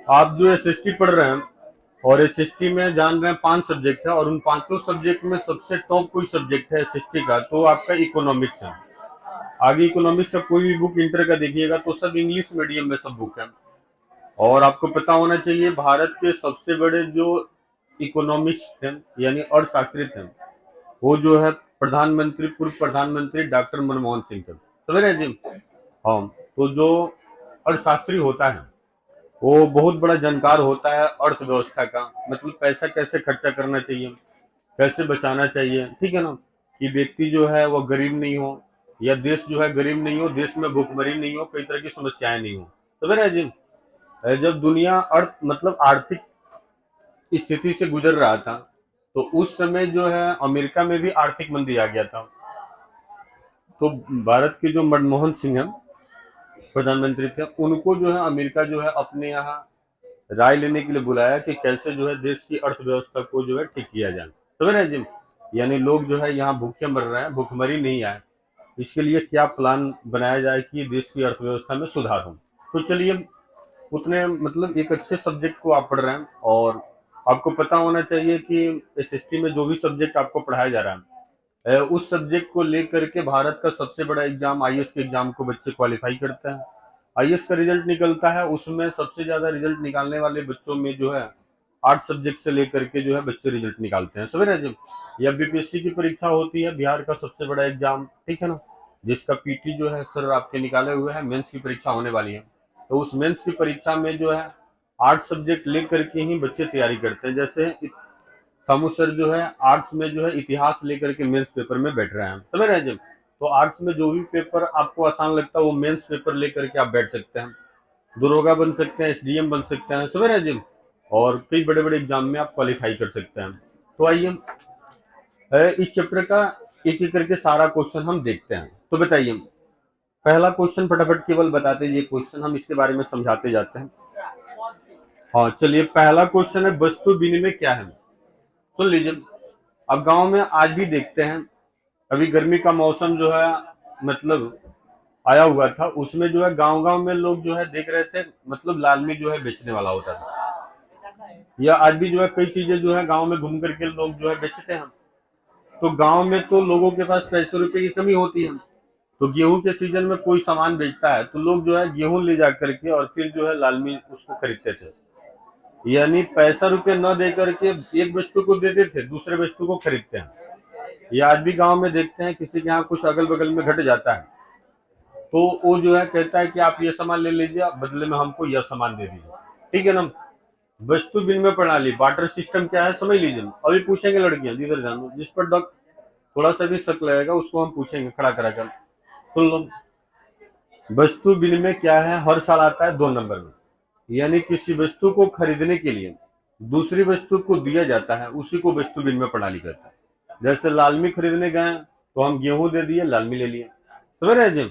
आप जो एसएसटी पढ़ रहे हैं और एसएसटी में जान रहे हैं 5 सब्जेक्ट है और उन पांचों सब्जेक्ट में सबसे टॉप कोई सब्जेक्ट है एसएसटी का तो आपका इकोनॉमिक्स है। आगे इकोनॉमिक्स का कोई भी बुक इंटर का देखिएगा तो सब इंग्लिश मीडियम में सब बुक है। और आपको पता होना चाहिए भारत के सबसे बड़े जो इकोनॉमिस्ट थे यानी अर्थशास्त्री थे वो जो है प्रधानमंत्री पूर्व प्रधानमंत्री डॉक्टर मनमोहन सिंह थे, समझ रहे हैं जी। हाँ, तो जो अर्थशास्त्री होता है वो बहुत बड़ा जानकार होता है अर्थव्यवस्था का, मतलब पैसा कैसे खर्चा करना चाहिए, कैसे बचाना चाहिए, ठीक है ना। कि व्यक्ति जो है वो गरीब नहीं हो या देश जो है गरीब नहीं हो, देश में भूखमरी नहीं हो, कई तरह की समस्याएं नहीं हो, समझ रहे हैं जी। जब दुनिया अर्थ मतलब आर्थिक स्थिति से गुजर रहा था तो उस समय जो है अमेरिका में भी आर्थिक मंदी आ गया था। तो भारत के जो मनमोहन सिंह हैं प्रधानमंत्री थे, उनको जो है अमेरिका जो है अपने यहाँ राय लेने के लिए बुलाया कि कैसे जो है देश की अर्थव्यवस्था को जो है ठीक किया जाए, समझ रहे हैं जी। यानी लोग जो है यहाँ भूखे मर रहे हैं, भूखमरी नहीं आए, इसके लिए क्या प्लान बनाया जाए कि देश की अर्थव्यवस्था में सुधार हो। तो चलिए, उतने मतलब एक अच्छे सब्जेक्ट को आप पढ़ रहे हैं और आपको पता होना चाहिए कि एसएसटी में जो भी सब्जेक्ट आपको पढ़ाया जा रहा है उस सब्जेक्ट को लेकर के भारत का सबसे बड़ा एग्जाम आईएएस के एग्जाम को बच्चे क्वालिफाई करते हैं। आईएएस का रिजल्ट निकलता है, उसमें सबसे ज्यादा रिजल्ट निकालने वाले बच्चों में जो है 8 सब्जेक्ट से लेकर के जो है बच्चे रिजल्ट निकालते हैं, समझ रहे हैं जी। या बीपीएससी की परीक्षा होती है बिहार का सबसे बड़ा एग्जाम, ठीक है ना, जिसका पीटी जो है सर आपके निकाले हुए हैं, मेंस की परीक्षा होने वाली है। तो उस मेंस की परीक्षा में जो है 8 सब्जेक्ट लेकर के ही बच्चे तैयारी करते हैं। जैसे सामू सर जो है आर्ट्स में जो है इतिहास लेकर के मेंस पेपर में बैठ रहे हैं, समझ रहे हैं जी। तो आर्ट्स में जो भी पेपर आपको आसान लगता है वो मेंस पेपर लेकर के आप बैठ सकते हैं, दरोगा बन सकते हैं, एसडीएम बन सकते हैं, समझ रहे हैं जी। और कई बड़े बड़े एग्जाम में आप क्वालिफाई कर सकते हैं। तो आइए इस चैप्टर का एक एक करके सारा क्वेश्चन हम देखते हैं। तो बताइए, पहला क्वेश्चन फटाफट केवल बताते ये क्वेश्चन, हम इसके बारे में समझाते जाते हैं। हाँ चलिए, पहला क्वेश्चन है वस्तु विनिमय क्या है। सुन लीजिए, अब गांव में आज भी देखते हैं, अभी गर्मी का मौसम जो है मतलब आया हुआ था, उसमें जो है गांव गांव में लोग जो है देख रहे थे, मतलब लालमी जो है बेचने वाला होता था। या आज भी जो है कई चीजें जो है गांव में घूम करके लोग जो है बेचते हैं। तो गांव में तो लोगों के पास पैसे रुपए की कमी होती है, तो गेहूं के सीजन में कोई सामान बेचता है तो लोग जो है गेहूं ले जा करके और फिर जो है लालमी उसको खरीदते थे। यानी पैसा रुपये न दे करके एक वस्तु को देते थे, दूसरे वस्तु को खरीदते हैं। ये आज भी गांव में देखते हैं, किसी के यहाँ कुछ अगल बगल में घट जाता है तो वो जो है कहता है कि आप ये सामान ले लीजिए, बदले में हमको यह सामान दे दीजिए, ठीक है ना। वस्तु विनिमय प्रणाली बार्टर सिस्टम क्या है समझ लीजिए। अभी पूछेंगे लड़कियां, जिधर जानो जिस पर डॉक थोड़ा सा भी शक लगेगा उसको हम पूछेंगे खड़ा करा कर, सुन लो। वस्तु विनिमय क्या है, हर साल आता है 2 नंबर में। यानी किसी वस्तु को खरीदने के लिए दूसरी वस्तु को दिया जाता है, उसी को वस्तु विनिमय प्रणाली कहता है। जैसे लालमी खरीदने गए तो हम गेहूं दे दिए, लालमी ले लिए, समझ रहे हैं जी।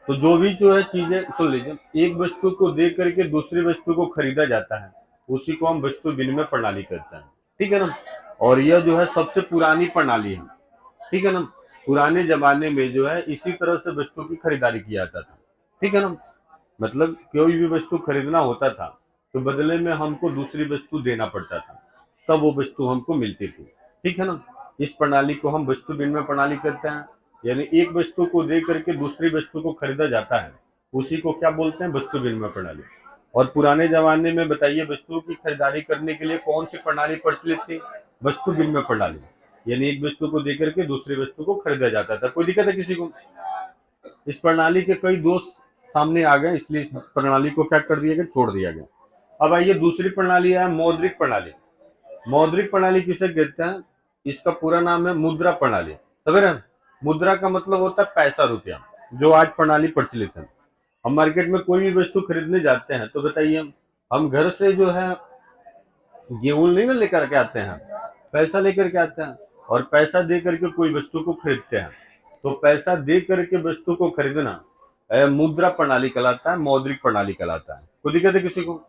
तो जो भी जो है चीजें, सुन लीजिए, एक वस्तु को दे करके दूसरी वस्तु को खरीदा जाता है, उसी को हम वस्तु विनिमय प्रणाली कहते हैं, ठीक है ना। और यह जो है सबसे पुरानी प्रणाली है, ठीक है ना। पुराने जमाने में जो है इसी तरह से वस्तु की खरीदारी किया जाता था, ठीक है ना। मतलब कोई भी वस्तु खरीदना होता था तो बदले में हमको दूसरी वस्तु देना पड़ता था, तब वो वस्तु हमको मिलती थी, ठीक है ना। इस प्रणाली को हम वस्तु विनिमय प्रणाली कहते हैं। यानी एक वस्तु को दे करके दूसरी वस्तु को खरीदा जाता है, उसी को क्या बोलते हैं, वस्तु विनिमय प्रणाली। और पुराने जमाने में बताइए वस्तुओं की खरीदारी करने के लिए कौन सी प्रणाली प्रचलित थी, वस्तु विनिमय प्रणाली। यानी एक वस्तु को देकर के दूसरी वस्तु को खरीदा जाता था। कोई दिक्कत है किसी को? इस प्रणाली के कई दोष सामने आ गए, इसलिए इस प्रणाली को क्या कर दिया गया, छोड़ दिया गया। अब आइए दूसरी प्रणाली है मौद्रिक प्रणाली। मौद्रिक प्रणाली किसे कहते हैं, इसका पूरा नाम है मुद्रा प्रणाली, समझ रहे हैं। मुद्रा का मतलब होता है पैसा रुपया, जो आज प्रणाली प्रचलित है। हम मार्केट में कोई भी वस्तु खरीदने जाते हैं तो बताइए, हम घर से जो है गेहूं नहीं ना लेकर के आते हैं, पैसा लेकर के आते हैं और पैसा दे करके कोई वस्तु को खरीदते हैं। तो पैसा दे करके वस्तु को खरीदना मुद्रा प्रणाली कहलाता है, मौद्रिक प्रणाली कहलाता है। कोई दिक्कत है किसी को?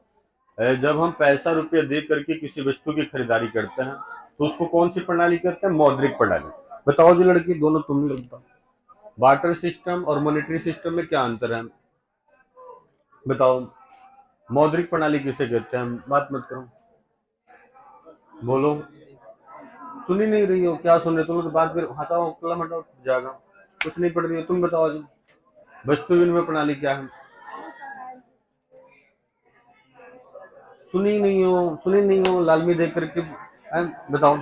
जब हम पैसा रुपया दे करके किसी वस्तु की खरीदारी करते हैं तो उसको कौन सी प्रणाली कहते हैं, मौद्रिक प्रणाली। बताओ जी लड़की, दोनों तुम लोग बताओ, बार्टर सिस्टम और मॉनेटरी सिस्टम में क्या अंतर है, बताओ। मौद्रिक प्रणाली किसे कहते हैं? बात मत करो, बोलो। सुन ही नहीं रही हो, क्या सुन रहे हो? तुम तो बात कर, हटाओ कलम हटाओ जाएगा। कुछ नहीं पढ़ रही हो तुम, बताओ जी वस्तु विनिमय प्रणाली क्या है? सुनी नहीं हो, सुनी नहीं हो, लालमी देख करके बताओ,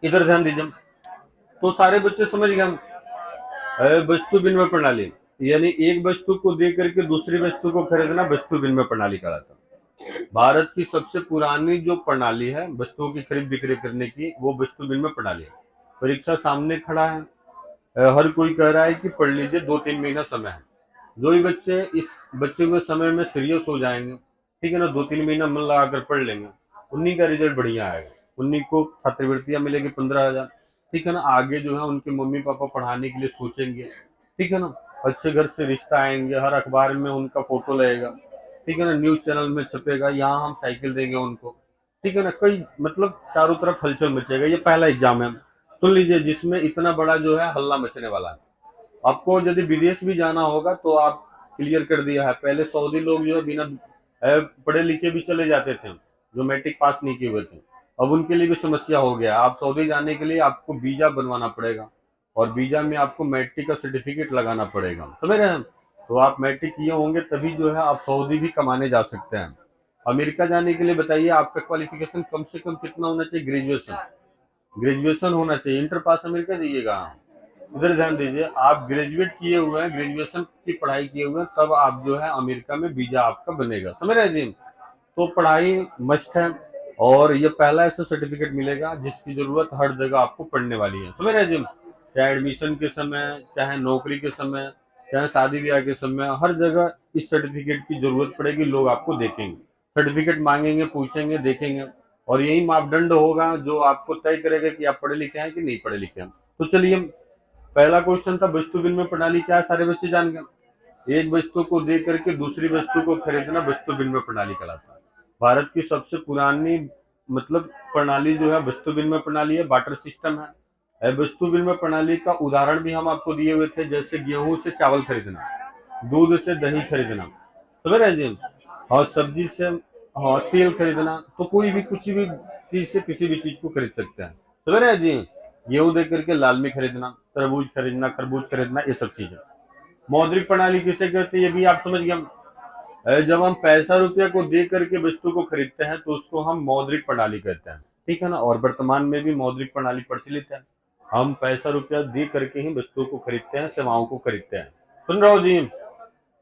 इधर ध्यान दीजिए। तो सारे बच्चे समझ गए हम। वस्तु विनिमय प्रणाली यानी एक वस्तु को दे करके दूसरी वस्तु को खरीदना वस्तु विनिमय प्रणाली कहलाता है। भारत की सबसे पुरानी जो प्रणाली है वस्तुओं की खरीद बिक्री करने की, वो वस्तु विनिमय प्रणाली है। परीक्षा सामने खड़ा है, हर कोई कह रहा है कि पढ़ लीजिए, 2-3 महीना समय है। जो ही बच्चे इस बच्चे हुए समय में सीरियस हो जाएंगे, ठीक है ना, 2-3 महीना मन लगा कर पढ़ लेंगे, उन्हीं का रिजल्ट बढ़िया आएगा, उन्हीं को छात्रवृत्तियां मिलेगी 15,000, ठीक है ना। आगे जो है उनके मम्मी पापा पढ़ाने के लिए सोचेंगे, ठीक है ना। अच्छे घर से रिश्ता आएंगे, हर अखबार में उनका फोटो लगेगा, ठीक है ना, न्यूज चैनल में छपेगा, यहाँ हम साइकिल देंगे उनको, ठीक है ना। कई मतलब चारों तरफ हलचल मचेगा। ये पहला एग्जाम है, सुन लीजिए, जिसमें इतना बड़ा जो है हल्ला मचने वाला है। आपको यदि विदेश भी जाना होगा तो आप क्लियर कर दिया है। पहले सऊदी लोग जो है बिना पढ़े लिखे भी चले जाते थे, जो मैट्रिक पास नहीं किए हुए थे। अब उनके लिए भी समस्या हो गया। आप सऊदी जाने के लिए आपको वीजा बनवाना पड़ेगा, और वीजा में आपको मैट्रिक का सर्टिफिकेट लगाना पड़ेगा, समझ रहे हैं। तो आप मैट्रिक किए होंगे तभी जो है आप सऊदी भी कमाने जा सकते हैं। अमेरिका जाने के लिए बताइए, आपका क्वालिफिकेशन कम से कम कितना होना चाहिए? ग्रेजुएशन, ग्रेजुएशन होना चाहिए। इंटर पास अमेरिका जाइएगा। इधर ध्यान दीजिए, आप ग्रेजुएट किए हुए हैं, ग्रेजुएशन की पढ़ाई किए हुए हैं, तब आप जो है अमेरिका में वीजा आपका बनेगा, समझ रहे हैं जी। तो पढ़ाई मस्ट है, और ये पहला ऐसा सर्टिफिकेट मिलेगा जिसकी जरूरत हर जगह आपको पड़ने वाली है, समझ रहे हैं जी। चाहे एडमिशन के समय, चाहे नौकरी के समय, चाहे शादी ब्याह के समय, हर जगह इस सर्टिफिकेट की जरूरत पड़ेगी। लोग आपको देखेंगे, सर्टिफिकेट मांगेंगे, पूछेंगे, देखेंगे, और यही मापदंड होगा जो आपको तय करेगा कि आप पढ़े लिखे हैं कि नहीं पढ़े लिखे हैं। तो चलिए, पहला क्वेश्चन था वस्तु विनिमय प्रणाली क्या है, सारे बच्चे जान गए। एक वस्तु को दे करके दूसरी वस्तु को खरीदना वस्तु विनिमय प्रणाली कहलाता है। भारत की सबसे पुरानी मतलब प्रणाली जो है वस्तु विनिमय प्रणाली है, बार्टर सिस्टम है। वस्तु विनिमय प्रणाली का उदाहरण भी हम आपको दिए हुए थे, जैसे गेहूं से चावल खरीदना, दूध से दही खरीदना, समझ रहे हैं जी, और सब्जी से, हाँ, तेल खरीदना। तो कोई भी कुछ भी चीज से किसी भी चीज को खरीद सकते हैं, समझ रहे हैं जी। गेहूं दे करके लाल में खरीदना, तरबूज खरीदना, खरबूज खरीदना, ये सब चीजें। मौद्रिक प्रणाली किसे कहते हैं, ये भी आप समझ गए। जब हम पैसा रुपया को दे करके वस्तु को खरीदते हैं तो उसको हम मौद्रिक प्रणाली कहते हैं, ठीक है ना। और वर्तमान में भी मौद्रिक प्रणाली प्रचलित है। हम पैसा रुपया दे करके ही वस्तुओं को खरीदते हैं, सेवाओं को खरीदते हैं। सुन रहे हो जी।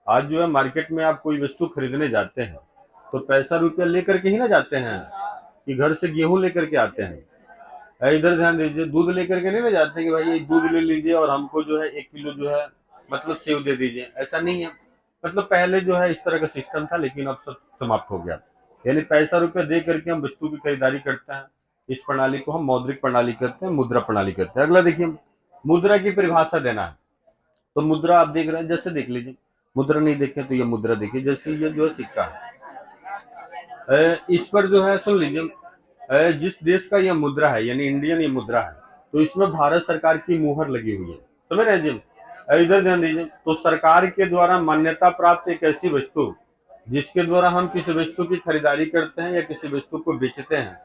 आज जो है मार्केट में आप कोई वस्तु खरीदने जाते हैं तो पैसा रुपया लेकर के ही ना जाते हैं, कि घर से गेहूं लेकर के आते हैं। इधर ध्यान दीजिए, दूध लेकर के नहीं ले जाते कि भाई ये दूध ले लीजिए और हमको जो है 1 किलो जो है मतलब सेव दे दीजिए, ऐसा नहीं है। मतलब पहले जो है इस तरह का सिस्टम था, लेकिन अब सब समाप्त हो गया। यानी पैसा रुपया दे करके हम वस्तु की खरीदारी करते हैं। इस प्रणाली को हम मौद्रिक प्रणाली करते हैं, मुद्रा प्रणाली करते हैं। अगला देखिए, मुद्रा की परिभाषा देना है। तो मुद्रा आप देख रहे हैं, जैसे देख लीजिए, मुद्रा नहीं देखे तो ये मुद्रा देखिए, जैसे ये जो है सिक्का है, इस पर जो है सुन लीजिए, जिस देश का यह मुद्रा है यानी इंडियन ये मुद्रा है, तो इसमें भारत सरकार की मुहर लगी हुई है, समझ रहे हैं जी। इधर ध्यान दीजिए, तो सरकार के द्वारा मान्यता प्राप्त एक ऐसी वस्तु जिसके द्वारा हम किसी वस्तु की खरीदारी करते हैं या किसी वस्तु को बेचते हैं,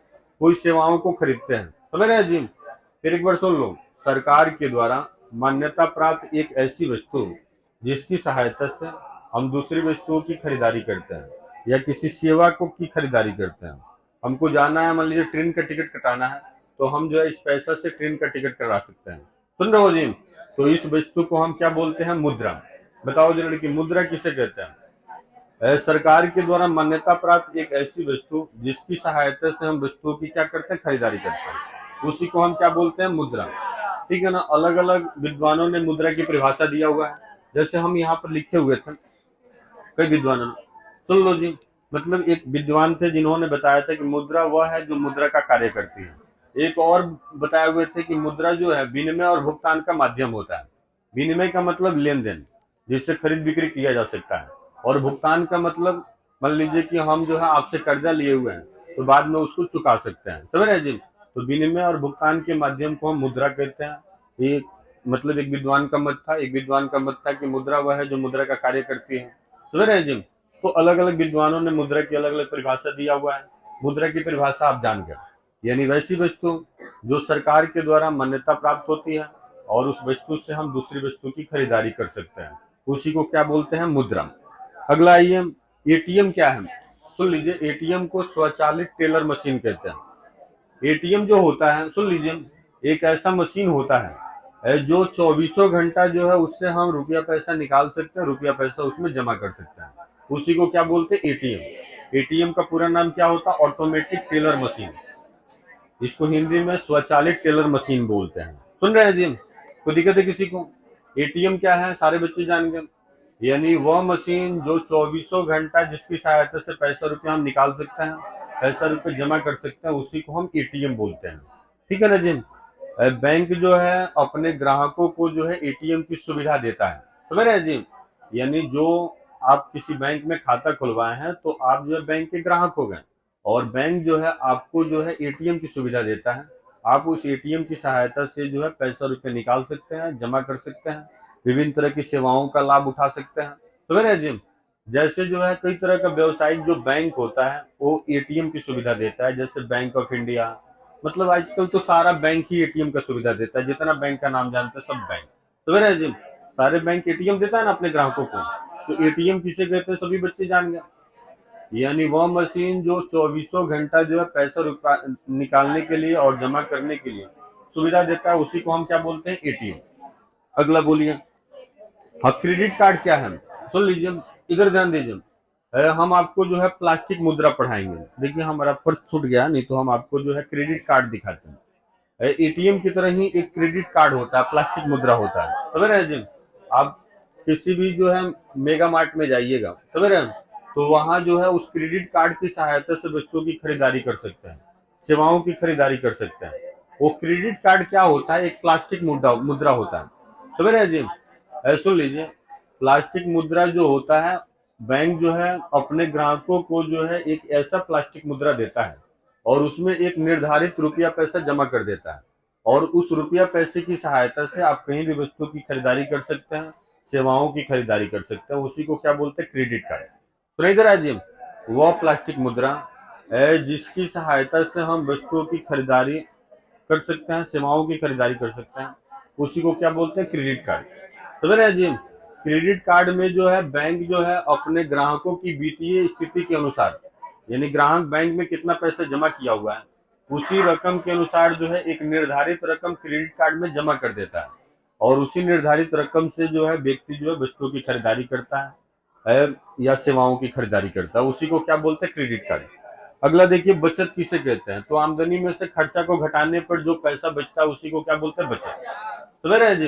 कोई सेवाओं को खरीदते हैं, समझ रहे हैं जी। फिर एक बार सुन लो, सरकार के द्वारा मान्यता प्राप्त एक ऐसी वस्तु जिसकी सहायता से हम दूसरी वस्तुओं की खरीदारी करते हैं या किसी सेवा को की खरीदारी करते हैं। हमको जाना है, मान लीजिए ट्रेन का टिकट कटाना है, तो हम जो है इस पैसा से ट्रेन का टिकट करा सकते हैं, सुन रहे हो जी। तो इस वस्तु को हम क्या बोलते हैं? मुद्रा। बताओ जी लड़की, मुद्रा किसे कहते हैं? सरकार के द्वारा मान्यता प्राप्त एक ऐसी वस्तु जिसकी सहायता से हम वस्तुओं की क्या करते हैं? खरीदारी करते हैं, उसी को हम क्या बोलते हैं? मुद्रा, ठीक है ना। अलग अलग विद्वानों ने मुद्रा की परिभाषा दिया हुआ है, जैसे हम यहाँ पर लिखे हुए थे कई विद्वानों ने, सुन लो जी। मतलब एक विद्वान थे जिन्होंने बताया था कि मुद्रा वह है जो मुद्रा का कार्य करती है। एक और बताए हुए थे कि मुद्रा जो है विनिमय और भुगतान का माध्यम होता है। विनिमय का मतलब लेन देन, जिससे खरीद बिक्री किया जा सकता है, और भुगतान का मतलब मान लीजिए कि हम जो है आपसे कर्जा लिए हुए हैं तो बाद में उसको चुका सकते हैं, समझ रहे हैं जी। तो विनिमय और भुगतान के माध्यम को हम मुद्रा कहते हैं। एक मतलब एक विद्वान का मत था, एक विद्वान का मत था कि मुद्रा वह है जो मुद्रा का कार्य करती है, समझ रहे हैं जी। तो अलग अलग विद्वानों ने मुद्रा की अलग अलग परिभाषा दिया हुआ है। मुद्रा की परिभाषा आप जान गए, यानी वैसी वस्तु जो सरकार के द्वारा मान्यता प्राप्त होती है और उस वस्तु से हम दूसरी वस्तु की खरीदारी कर सकते हैं, उसी को क्या बोलते हैं, मुद्रा। अगला आइए, एटीएम क्या है? सुन लीजिए, एटीएम को स्वचालित टेलर मशीन कहते हैं। एटीएम जो होता है, सुन लीजिए, एक ऐसा मशीन होता है जो 24 घंटा जो है उससे हम रुपया पैसा निकाल सकते हैं, रुपया पैसा उसमें जमा कर सकते हैं, उसी को क्या बोलते हैं, एटीएम। एटीएम का पूरा नाम क्या होता है? Automatic teller machine. इसको हिंदी में स्वचालित टेलर मशीन बोलते हैं। सुन रहे हैं जी? कोई दिक्कत है किसी को? एटीएम क्या है, सारे बच्चे जान गए, यानी वह मशीन जो 24 घंटा जिसकी सहायता से पैसा रुपया हम निकाल सकते हैं, पैसा रुपये जमा कर सकते हैं, उसी को हम एटीएम बोलते हैं। ठीक है ना जी? बैंक जो है अपने ग्राहकों को जो है एटीएम की सुविधा देता है, समझ रहे हैं जी? यानी जो आप किसी बैंक में खाता खुलवाए हैं तो आप जो है बैंक के ग्राहक हो गए, और बैंक जो है आपको जो है एटीएम की सुविधा देता है। आप उस एटीएम की सहायता से जो है पैसा रुपये निकाल सकते हैं, जमा कर सकते हैं, विभिन्न तरह की सेवाओं का लाभ उठा सकते हैं, समझ रहे हैं जी? जैसे जो है कई तरह का व्यवसायिक जो बैंक होता है वो एटीएम की सुविधा देता है, जैसे बैंक ऑफ इंडिया, मतलब आजकल तो सारा बैंक ही एटीएम का सुविधा देता है, जितना बैंक का नाम जानते हैं सब बैंक, समझ रहे हैं जी? सारे बैंक एटीएम देता है ना अपने ग्राहकों को। तो एटीएम किसे कहते हैं, सभी बच्चे जान गए, यानी वह मशीन जो 24 घंटा जो है पैसा निकालने के लिए और जमा करने के लिए सुविधा देता है, उसी को हम क्या बोलते हैं, एटीएम। अगला बोलिए, हाँ, क्रेडिट कार्ड क्या है? सुन लीजिए, इधर ध्यान दीजिए, हम आपको जो है प्लास्टिक मुद्रा पढ़ाएंगे। देखिए हमारा फर्ज छूट गया, नहीं तो हम आपको जो है क्रेडिट कार्ड दिखाते हैं। एटीएम की तरह ही एक क्रेडिट कार्ड होता है, प्लास्टिक मुद्रा होता है, समझ रहे हैं जी? आप किसी भी जो है मेगा मार्ट में जाइएगा, समझ रहे हैं, तो वहां जो है उस क्रेडिट कार्ड की सहायता से वस्तुओं की खरीदारी कर सकते हैं, सेवाओं की खरीदारी कर सकते हैं। वो क्रेडिट कार्ड क्या होता है, एक प्लास्टिक मुद्रा होता है, समझ रहे हैं जी? सुन लीजिए, प्लास्टिक मुद्रा जो होता है, बैंक जो है अपने ग्राहकों को जो है एक ऐसा प्लास्टिक मुद्रा देता है और उसमें एक निर्धारित रुपया पैसा जमा कर देता है, और उस रुपया पैसे की सहायता से आप कहीं भी वस्तु की खरीदारी कर सकते हैं, सेवाओं की खरीदारी कर सकते हैं, उसी को क्या बोलते हैं, क्रेडिट कार्ड। तो इधर आइए, वह प्लास्टिक मुद्रा है जिसकी सहायता से हम वस्तुओं की खरीदारी कर सकते हैं, सेवाओं की खरीदारी कर सकते हैं, उसी को क्या बोलते हैं, क्रेडिट कार्ड। समझ रहे हैं जी? क्रेडिट कार्ड में जो है बैंक जो है अपने ग्राहकों की वित्तीय स्थिति के अनुसार, यानी ग्राहक बैंक में कितना पैसा जमा किया हुआ है उसी रकम के अनुसार जो है एक निर्धारित रकम क्रेडिट कार्ड में जमा कर देता है, और उसी निर्धारित रकम से जो है व्यक्ति जो है वस्तुओं की खरीदारी करता है या सेवाओं की खरीदारी करता है, उसी को क्या बोलते हैं, क्रेडिट कार्ड। अगला देखिए, बचत किसे कहते हैं? तो आमदनी में से खर्चा को घटाने पर जो पैसा बचता है उसी को क्या बोलते हैं, बचत। समझ रहे हैं जी?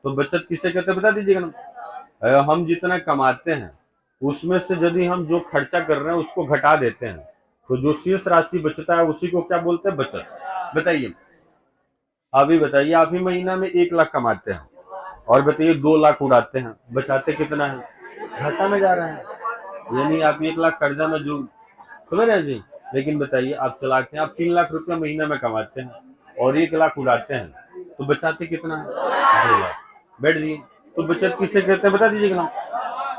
तो बचत किसे कहते हैं, बता दीजिएगा ना। हम जितना कमाते हैं उसमें से यदि हम जो खर्चा कर रहे हैं उसको घटा देते हैं तो जो शेष राशि बचता है उसी को क्या बोलते हैं, बचत। बताइए, अभी बताइए, आप ही महीना में 1 लाख कमाते हैं और बताइए 2 लाख उड़ाते हैं, बचाते कितना है, घाटा में जा रहा है, यानी आप 1 लाख कर्जा में जो, समझ रहे हैं जी? लेकिन बताइए, आप चलाते हैं, आप 3 लाख रुपया महीना में कमाते हैं और 1 लाख उड़ाते हैं, तो बचाते कितना है, 2 लाख। बैठ जाइए, तो बचत किसे कहते हैं, बता दीजिएगा ना।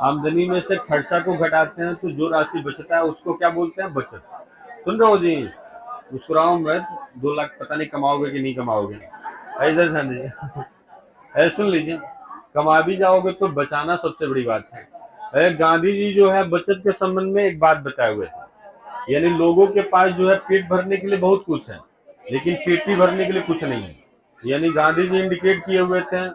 आमदनी में से खर्चा को घटाते हैं तो जो राशि बचता है उसको क्या बोलते हैं, बचत। सुन रहे हो जी? मुस्कुराओ मत, 2 लाख पता नहीं कमाओगे कि नहीं कमाओगे, इधर ध्यान दीजिए। सुन लीजिए, कमा भी जाओगे तो बचाना सबसे बड़ी बात है। गांधी जी जो है बचत के संबंध में एक बात बताए हुए थे, यानी लोगों के पास जो है पेट भरने के लिए बहुत कुछ है लेकिन पेटी भरने के लिए कुछ नहीं है। यानी गांधी जी इंडिकेट किए हुए थे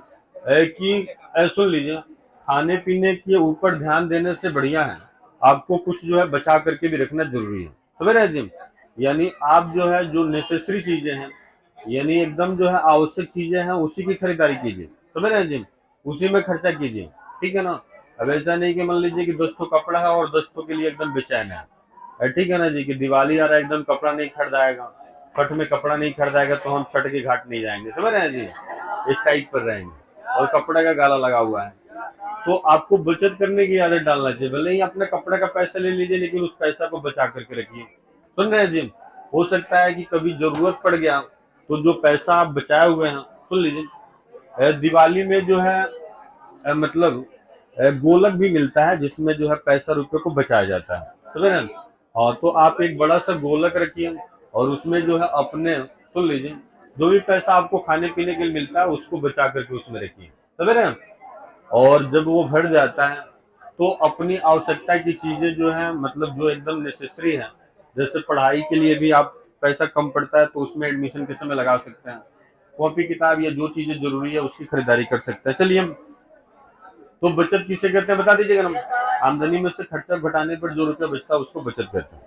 कि सुन लीजिए, खाने पीने के ऊपर ध्यान देने से बढ़िया है आपको कुछ जो है बचा करके भी रखना जरूरी है, समझ रहे हैं जी? यानी आप जो है जो नेसेसरी चीजें हैं, यानी एकदम जो है आवश्यक चीजें हैं उसी की खरीदारी कीजिए, समझ रहे हैं जी? उसी में खर्चा कीजिए, ठीक है ना? अब ऐसा नहीं कि मान लीजिए कि 10 कपड़ा है और 10 के लिए एकदम बेचैन है, ठीक है ना जी? कि दिवाली आ रहा है, एकदम कपड़ा नहीं खरीदाएगा, छठ में कपड़ा नहीं खरीदाएगा तो हम छठ के घाट नहीं जाएंगे, समझ रहे हैं जी? इस टाइप पर रहेंगे और कपड़े का गाला लगा हुआ है। तो आपको बचत करने की आदत डालना चाहिए, भले ही अपने कपड़े का पैसा ले लीजिए लेकिन उस पैसा को बचा करके रखिए, सुन रहे हैं जी? हो सकता है कि कभी जरूरत पड़ गया तो जो पैसा आप बचाए हुए हैं, सुन लीजिए, दिवाली में जो है मतलब गोलक भी मिलता है जिसमें जो है पैसा रुपए को बचाया जाता है, समझ रहे हैं। हाँ, तो आप एक बड़ा सा गोलक रखिए और उसमें जो है अपने, सुन लीजिए, जो भी पैसा आपको खाने पीने के लिए मिलता है उसको बचा करके उसमें रखिए, समझ रहे हैं। और जब वो भर जाता है तो अपनी आवश्यकता की चीजें जो है, मतलब जो एकदम नेसेसरी है, जैसे पढ़ाई के लिए भी आप पैसा कम पड़ता है तो उसमें एडमिशन के समय लगा सकते हैं, कॉपी किताब या जो चीजें जरूरी है उसकी खरीदारी कर सकते हैं। चलिए, तो बचत किसे कहते हैं बता दीजिएगा ना। आमदनी में से खर्चा घटाने पर जो रुपया बचता है उसको बचत कहते हैं।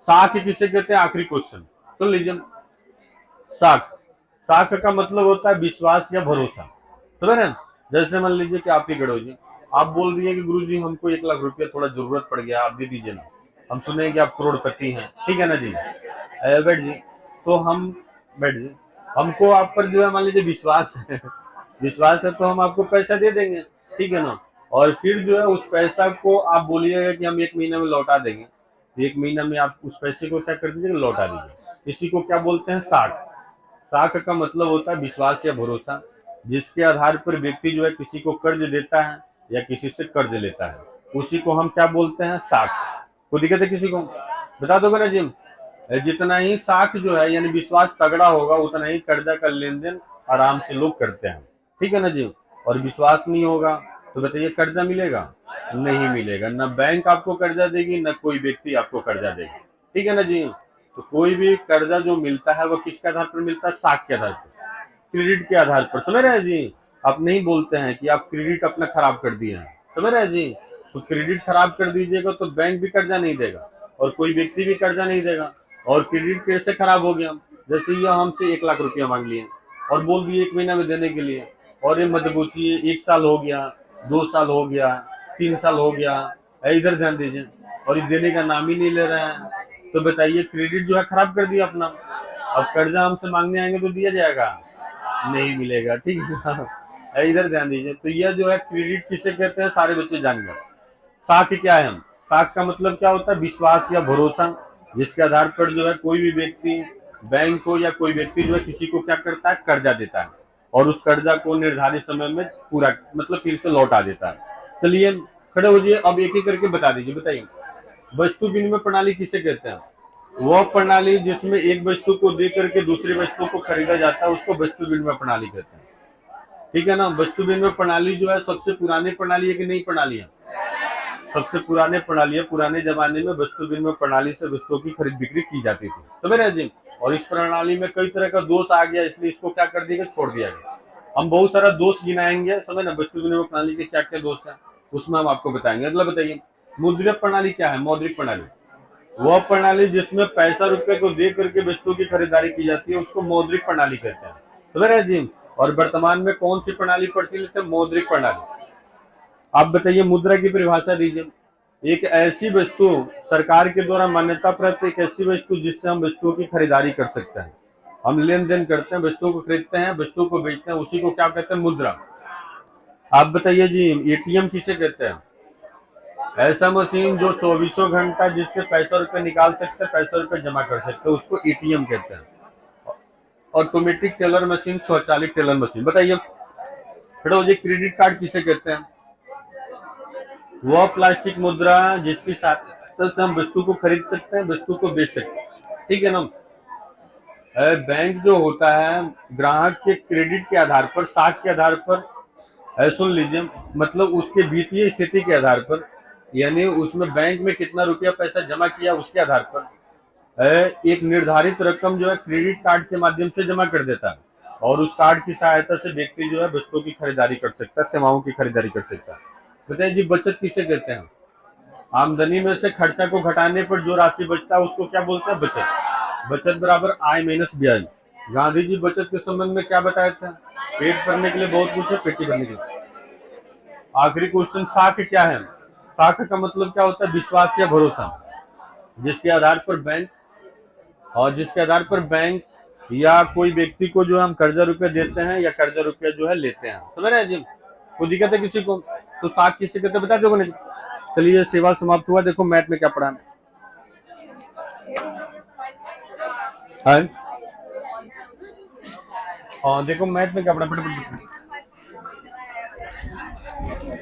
साख किसे कहते हैं, आखिरी क्वेश्चन सुन लीजिए। साख, साख का मतलब होता है विश्वास या भरोसा, समझ रहे हैं। जैसे मान लीजिए कि आप ही गड़ो जी, आप बोल रही है कि गुरु जी हमको 1 लाख रुपया थोड़ा जरूरत पड़ गया, आप दे दीजिए ना। हम सुने कि आप करोड़पति हैं, ठीक है ना जी, बैठ जी। तो हम, बैठ जी, हमको आप पर जो है मान लीजिए विश्वास है, विश्वास है तो हम आपको पैसा दे देंगे, ठीक है ना। और फिर जो है उस पैसा को आप बोलिएगा कि हम 1 महीने में लौटा देंगे, तो 1 महीना में आप उस पैसे को क्या कर दीजिएगा, लौटा दीजिए। इसी को क्या बोलते हैं, साख। साख का मतलब होता है विश्वास या भरोसा, जिसके आधार पर व्यक्ति जो है किसी को कर्ज देता है या किसी से कर्ज लेता है, उसी को हम क्या बोलते हैं, साख। कोई दिक्कत है किसी को, बता दोगे ना जिम। जितना ही साख जो है यानी विश्वास तगड़ा होगा उतना ही कर्जा का लेन देन आराम से लोग करते हैं, ठीक है ना जी। और विश्वास नहीं होगा तो बताइए कर्जा मिलेगा, नहीं मिलेगा, ना बैंक आपको कर्जा देगी ना कोई व्यक्ति आपको कर्जा देगी, ठीक है ना जी। तो कोई भी कर्जा जो मिलता है वो किसके आधार पर मिलता है, साख के आधार पर, क्रेडिट के आधार पर, समझ रहे हैं जी। आप नहीं बोलते हैं कि आप क्रेडिट अपना खराब कर दिए हैं, समझ रहे हैं जी। तो क्रेडिट खराब कर दीजिएगा तो बैंक भी कर्जा नहीं देगा और कोई व्यक्ति भी कर्जा नहीं देगा। और क्रेडिट कैसे खराब हो गया, जैसे ये हमसे 1 लाख रुपया मांग लिए और बोल दिए 1 महीना में देने के लिए, और ये मत पूछिए 1 साल हो गया, 2 साल हो गया, 3 साल हो गया, इधर ध्यान दीजिए, और ये देने का नाम ही नहीं ले रहे हैं। तो बताइए क्रेडिट जो है खराब कर दिया अपना। अब कर्जा हमसे मांगने आएंगे तो दिया जाएगा, नहीं मिलेगा, ठीक है ना। इधर ध्यान दीजिए, तो यह जो है क्रेडिट किसे कहते हैं, सारे बच्चे जान गए। साख क्या है, हम साख का मतलब क्या होता है, विश्वास या भरोसा, जिसके आधार पर जो है कोई भी व्यक्ति बैंक को या कोई व्यक्ति जो है किसी को क्या करता है, कर्जा देता है और उस कर्जा को निर्धारित समय में पूरा मतलब फिर से लौटा देता है। चलिए खड़े हो जाइए, अब एक एक करके बता दीजिए, बताइए वस्तु विनिमय प्रणाली किसे कहते हैं। वह प्रणाली जिसमें एक वस्तु को दे करके दूसरी वस्तु को खरीदा जाता है उसको वस्तु विनिमय प्रणाली कहते हैं, ठीक है ना। वस्तु विनिमय प्रणाली जो है सबसे पुरानी प्रणाली है कि नई प्रणाली है, सबसे पुराने प्रणाली है। पुराने जमाने में वस्तु विनिमय प्रणाली से वस्तुओं की खरीद बिक्री की जाती थी, समझ रहे हैं जी। और इस प्रणाली में कई तरह का दोष आ गया, इसलिए इसको क्या कर दिया, छोड़ दिया गया। हम बहुत सारा दोष गिनाएंगे, समझ ना, वस्तु विनिमय प्रणाली के क्या क्या दोष है उसमें हम आपको बताएंगे। अगला बताइए, मुद्रित प्रणाली क्या है, मौद्रिक प्रणाली, वह प्रणाली जिसमें पैसा रुपए को दे करके वस्तुओं की खरीदारी की जाती है उसको मौद्रिक प्रणाली कहते हैं, समझ रहे हैं जी। और वर्तमान में कौन सी प्रणाली प्रचलित है, मौद्रिक प्रणाली। आप बताइए मुद्रा की परिभाषा दीजिए। एक ऐसी वस्तु, सरकार के द्वारा मान्यता प्राप्त एक ऐसी वस्तु जिससे हम वस्तुओं की खरीदारी कर सकते हैं, हम लेन देन करते हैं, वस्तुओं को खरीदते हैं, वस्तुओं को बेचते हैं, उसी को क्या कहते हैं, मुद्रा। आप बताइए जी, एटीएम किसे कहते हैं, ऐसा मशीन जो 24 घंटा जिससे पैसा रुपए निकाल सकते हैं, पैसा रुपए जमा कर सकते हैं, उसको एटीएम कहते हैं। ऑटोमेटिक टेलर मशीन, स्वचालित टेलर मशीन। बताइए खड़े हो जाइए, क्रेडिट कार्ड किसे कहते हैं, वह प्लास्टिक मुद्रा जिसकी सहायता से हम वस्तु को खरीद सकते हैं, वस्तु को बेच सकते हैं, ठीक है ना। बैंक जो होता है ग्राहक के क्रेडिट के आधार पर, साख के आधार पर, सुन लीजिए, मतलब उसके वित्तीय स्थिति के आधार पर, यानी उसमें बैंक में कितना रुपया पैसा जमा किया उसके आधार पर एक निर्धारित रकम जो है क्रेडिट कार्ड के माध्यम से जमा कर देता है और उस कार्ड की सहायता से व्यक्ति जो है वस्तुओं की खरीदारी कर सकता है, सेवाओं की खरीदारी कर सकता है। बताइए जी, बचत किसे कहते हैं, आमदनी में से खर्चा को घटाने पर जो राशि बचता है उसको क्या बोलते हैं, बचत। बचत बराबर आय माइनस ब्याज। गांधी जी बचत के संबंध में क्या बताया था, पेट भरने के लिए बहुत कुछ है, पेटी भरने के लिए। आखिरी क्वेश्चन, साख क्या है, साख का मतलब क्या होता है, विश्वास या भरोसा, जिसके आधार पर बैंक, और जिसके आधार पर बैंक या कोई व्यक्ति को जो हम कर्जा रुपया देते हैं या कर्जा रुपया जो है लेते हैं, समझ रहे हैं जी। कोई दिक्कत है किसी को, तो साख किसे कहते हैं बता दो। चलिए सेवा समाप्त हुआ, देखो मैथ में क्या पढ़ा है। हाँ देखो मैथ में क्या पढ़ा,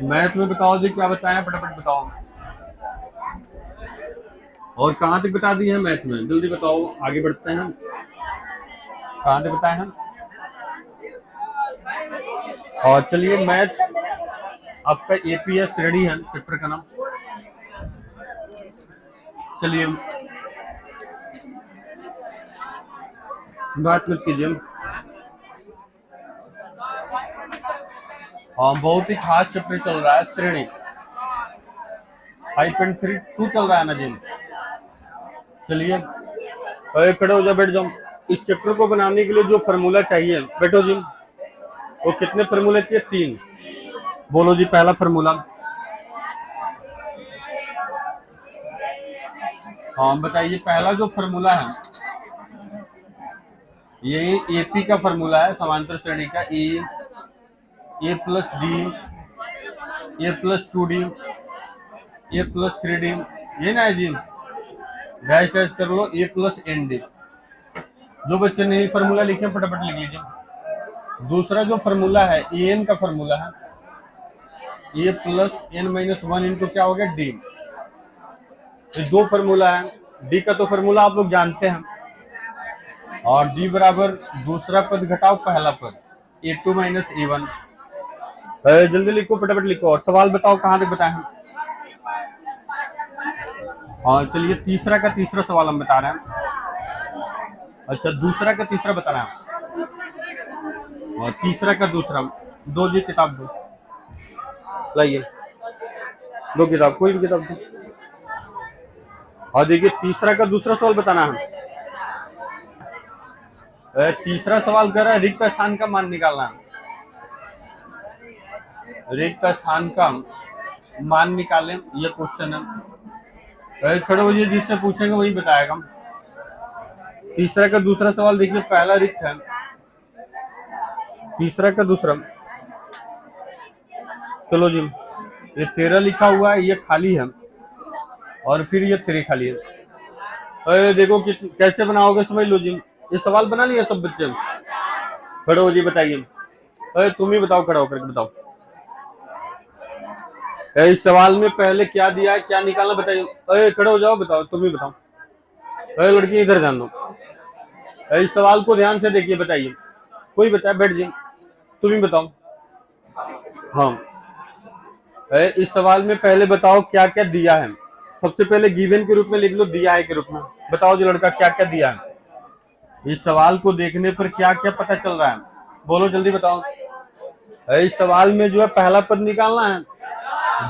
मैथ में बताओ जी, क्या बताया फटाफट बताओ। और कहाँ तक बता दिए हैं मैथ में, जल्दी बताओ, आगे बढ़ते हैं। कहाँ तक बताए हम? और चलिए मैथ आपका एपीएस रेडी है, चैप्टर का नाम। चलिए बात मत कीजिए। हाँ, बहुत ही खास चैप्टर चल रहा है, श्रेणी 5.32 चल रहा है ना जी। चलिए खड़े हो जाओ, बैठ जाओ। इस चैप्टर को बनाने के लिए जो फार्मूला चाहिए, बैठो जी। वो कितने फार्मूले चाहिए? 3। बोलो जी पहला फार्मूला। हाँ बताइए, पहला जो फार्मूला है ये एपी का फार्मूला है, समांतर श्रेणी का। ए प्लस डी, ए प्लस 2D, ए प्लस 3D, ये ना है जी। डैश डैश कर लो, ए प्लस एन डी। जो बच्चे ने फार्मूला लिखे फटाफट लिख लीजिए। दूसरा जो फार्मूला है ए एन का फार्मूला है, ए प्लस एन माइनस 1 इंटू क्या हो गया डी। ये 2 फार्मूला है। डी का तो फार्मूला आप लोग जानते हैं, और डी बराबर दूसरा पद घटाओ पहला पद, ए2 माइनस ए1। जल्दी लिखो, फटाफट लिखो, और सवाल बताओ कहाँ तक बताए हैं। हाँ चलिए तीसरा का तीसरा सवाल हम बता रहे हैं। अच्छा, दूसरा का तीसरा बता रहे हैं, और तीसरा का दूसरा। दो जी किताब दो, लाइए दो किताब, कोई भी किताब दो। और देखिए तीसरा का दूसरा सवाल बताना है। तीसरा सवाल कर रहा है रिक्त स्थान का मान निकालना है। रिक्त स्थान का मान निकालें, ये क्वेश्चन है। खड़े हो जाइए, जिससे पूछेंगे वही बताएगा। तीसरा का दूसरा सवाल देखिए, पहला रिक्त है, तीसरा का दूसरा। चलो जी, ये 13 लिखा हुआ है, ये खाली है, और फिर ये 3 खाली है। अरे देखो कैसे बनाओगे, समझ लो जी। ये सवाल बना लिया सब बच्चे? खड़े हो जी, बताइए। अरे तुम ही बताओ, खड़ा होकर बताओ। इस सवाल में पहले क्या दिया है, क्या निकालना बताइए। अरे खड़े हो जाओ, बताओ, तुम ही बताओ। अरे लड़की इधर ध्यान दो, इस सवाल को ध्यान से देखिए, बताइए। कोई बताए, बैठ जाइए, तुम ही बताओ। हाँ, इस सवाल में पहले बताओ क्या क्या दिया है। सबसे पहले गिवन के रूप में लिख लो, दिया है के रूप में। बताओ जो लड़का क्या क्या दिया है। इस सवाल को देखने पर क्या क्या पता चल रहा है, बोलो जल्दी बताओ। इस सवाल में जो है पहला पद निकालना है,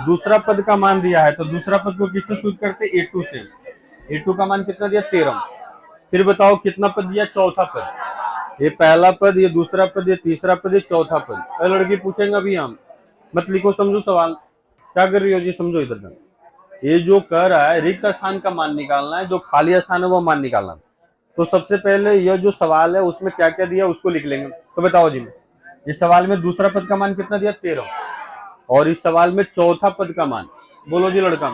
दूसरा पद का मान दिया है, तो दूसरा पद को किससे सूचित करते? ए2 से। ए2 का मान कितना दिया? 13। फिर बताओ कितना पद दिया? चौथा पद। ये पहला पद, ये दूसरा पद, ये तीसरा पद, ये चौथा पद। लड़की पूछेंगे अभी हम, मत लिखो, समझो सवाल क्या कर रही हो जी, समझो इधर का। ये जो कर रहा है रिक्त स्थान का मान निकालना है, जो खाली स्थान है वो मान निकालना है। तो सबसे पहले यह जो सवाल है उसमें क्या क्या दिया उसको लिख लेंगे। तो बताओ जी, इस सवाल में दूसरा पद का मान कितना दिया? 13। और इस सवाल में चौथा पद का मान, बोलो जी लड़का।